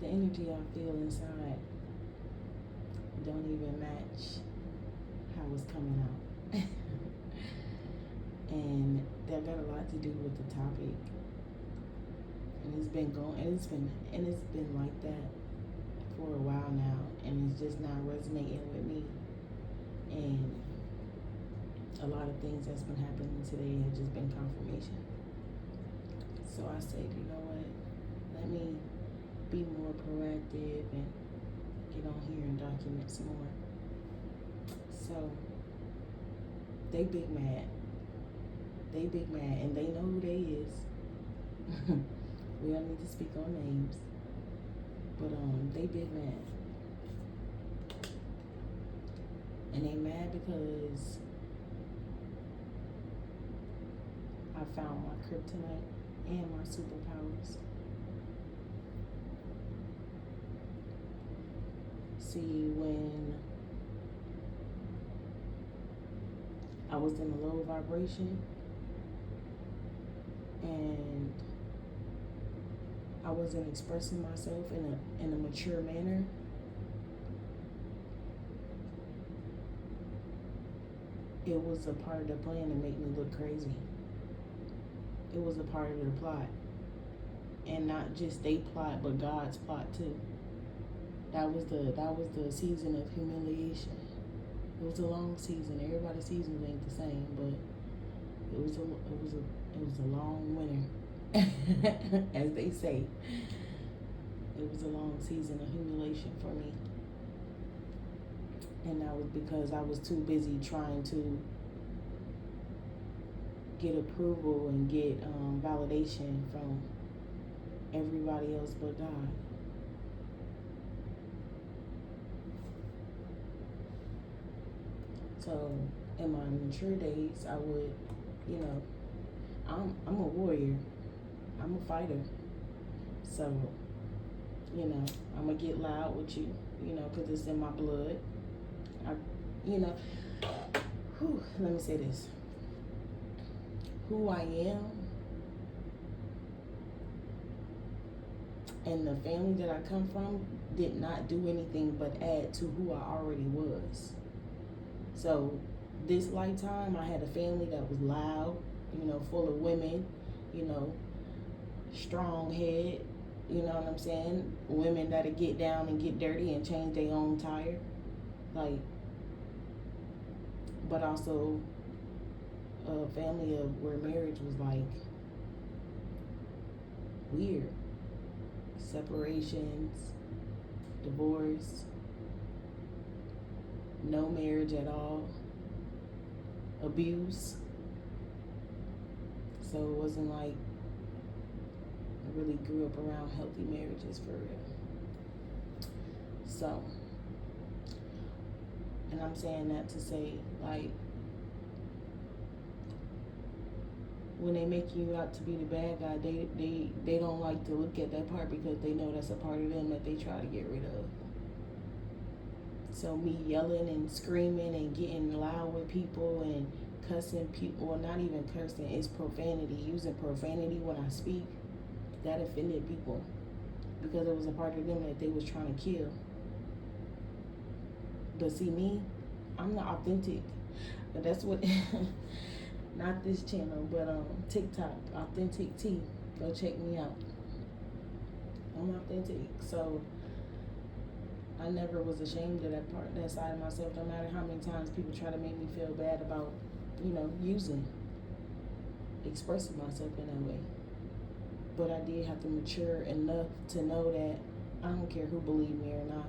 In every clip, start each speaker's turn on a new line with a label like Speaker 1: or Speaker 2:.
Speaker 1: the energy I feel inside don't even match how it's coming out. And that got a lot to do with the topic. And it's been going, and it's been like that for a while now, and it's just not resonating with me. And a lot of things that's been happening today have just been confirmation. So I said, you know what? Let me be more proactive and get on here and document some more. So they big mad. They big mad, and they know who they is. We don't need to speak on names, but they big mad, and they mad because I found my kryptonite and my superpowers. See, when I was in a low vibration and I wasn't expressing myself in a mature manner, it was a part of the plan to make me look crazy. It was a part of the plot. And not just their plot, but God's plot too. That was the season of humiliation. It was a long season. Everybody's seasons ain't the same, but it was a long winter, as they say. It was a long season of humiliation for me, and that was because I was too busy trying to get approval and get validation from everybody else but God. So in my mature days, I would, you know, I'm a warrior. I'm a fighter. So, you know, I'm going to get loud with you, you know, because it's in my blood. You know, let me say this. Who I am and the family that I come from did not do anything but add to who I already was. So this lifetime, I had a family that was loud, you know, full of women, you know, strong head, you know what I'm saying? Women that'll get down and get dirty and change their own tire. Like, but also a family of where marriage was like weird. Separations, divorce, no marriage at all, abuse. So it wasn't like I really grew up around healthy marriages for real. So, and I'm saying that to say, like, when they make you out to be the bad guy, they don't like to look at that part because they know that's a part of them that they try to get rid of. So me yelling and screaming and getting loud with people and cussing people, well, not even cursing, it's profanity. Using profanity when I speak, that offended people because it was a part of them that they was trying to kill. But see me, I'm not authentic. But that's what, not this channel, but TikTok, Authentic T. Go check me out. I'm authentic. So I never was ashamed of that side of myself, no matter how many times people try to make me feel bad about, you know, expressing myself in that way. But I did have to mature enough to know that I don't care who believe me or not.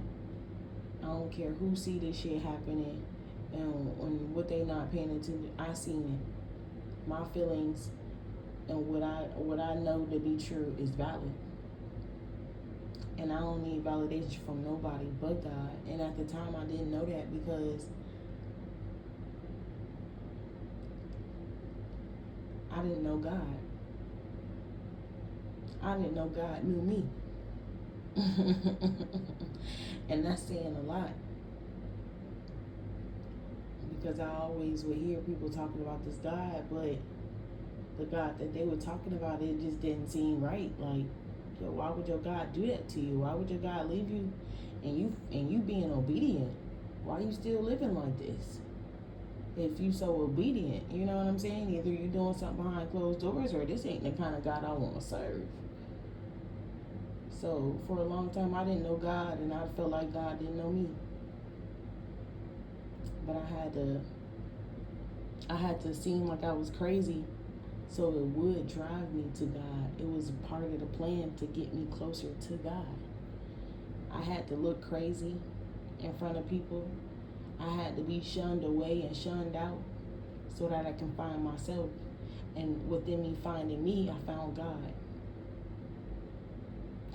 Speaker 1: I don't care who see this shit happening and what they not paying attention. I seen it. My feelings and what I know to be true is valid. And I don't need validation from nobody but God. And at the time, I didn't know that because I didn't know God. I didn't know God knew me. And that's saying a lot. Because I always would hear people talking about this God, but the God that they were talking about, it just didn't seem right. Like, Yo, why would your God do that to you? Why would your God leave you and you being obedient? Why are you still living like this? If you so obedient, you know what I'm saying? Either you doing something behind closed doors or this ain't the kind of God I want to serve. So for a long time I didn't know God and I felt like God didn't know me. But I had to seem like I was crazy so it would drive me to God. It was part of the plan to get me closer to God. I had to look crazy in front of people. I had to be shunned away and shunned out so that I can find myself. And within me finding me, I found God.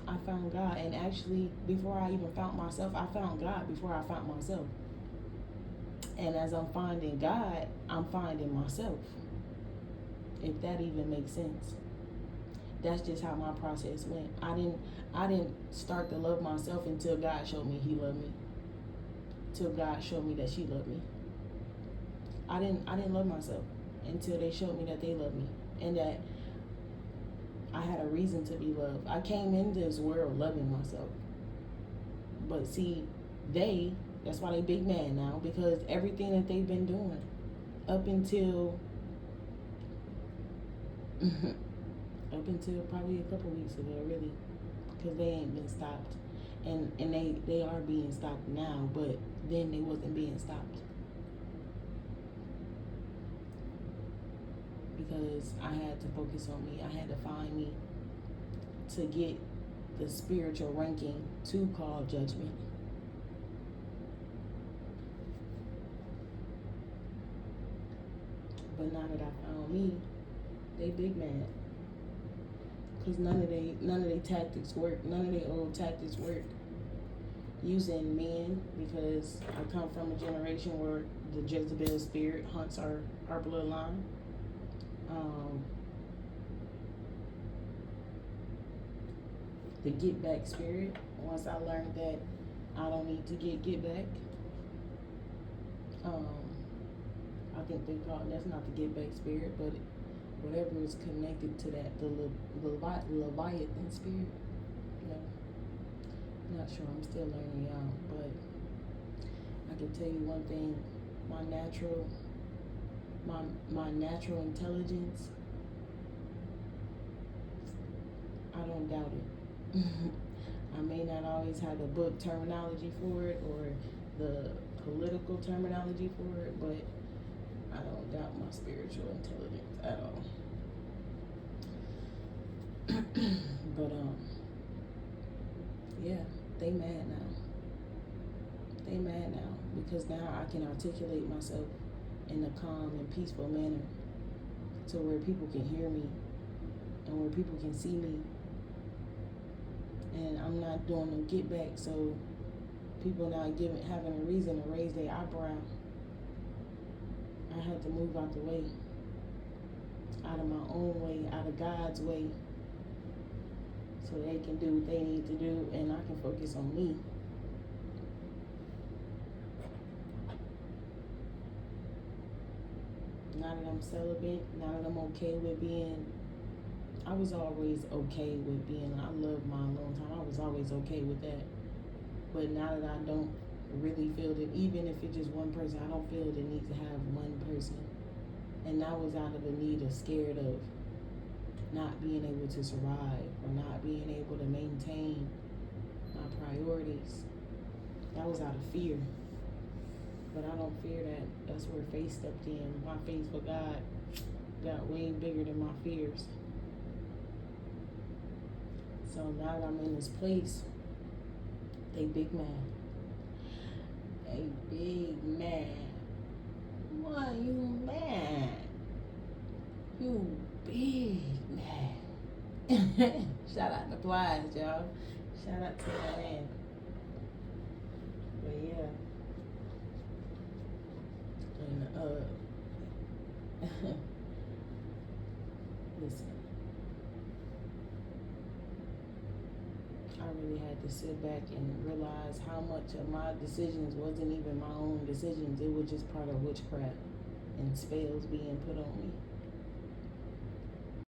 Speaker 1: I found God. And actually, before I even found myself, I found God before I found myself. And as I'm finding God, I'm finding myself. If that even makes sense. That's just how my process went. I didn't start to love myself until God showed me He loved me. Till God showed me that She loved me. I didn't love myself until they showed me that they loved me and that I had a reason to be loved. I came into this world loving myself. But see, that's why they big mad now, because everything that they've been doing up until up until probably a couple weeks ago, really, because they ain't been stopped, and they are being stopped now, but then they wasn't being stopped because I had to focus on me. I had to find me to get the spiritual ranking to call judgment. But now that I found me, they big mad. Because none of they tactics work. None of their old tactics work. Using men, because I come from a generation where the Jezebel spirit haunts our bloodline. The get back spirit. Once I learned that I don't need to get back. I think they call it, that's not the get back spirit, but whatever is connected to that, the Leviathan spirit. No, not sure. I'm still learning, y'all. But I can tell you one thing: my natural intelligence. I don't doubt it. I may not always have the book terminology for it or the political terminology for it, but I don't doubt my spiritual intelligence at all. But yeah, they mad now. They mad now because now I can articulate myself in a calm and peaceful manner to where people can hear me and where people can see me. And I'm not doing no get back, so people not having a reason to raise their eyebrow. I had to move out the way, out of my own way, out of God's way, so they can do what they need to do and I can focus on me. Now that I'm celibate, now that I'm okay with being, I was always okay with being, I loved my alone time. I was always okay with that. But now that I don't really feel that, even if it's just one person, I don't feel the need to have one person. And that was out of the need of scared of not being able to survive or not being able to maintain my priorities. That was out of fear. But I don't fear that. That's where faith stepped in. My faith for God got way bigger than my fears. So now that I'm in this place, they big mad. They big mad. Why you mad? You big mad. Shout out to Plies, y'all. Shout out to that man. But yeah. And listen. I really had to sit back and realize how much of my decisions wasn't even my own decisions. It was just part of witchcraft and spells being put on me.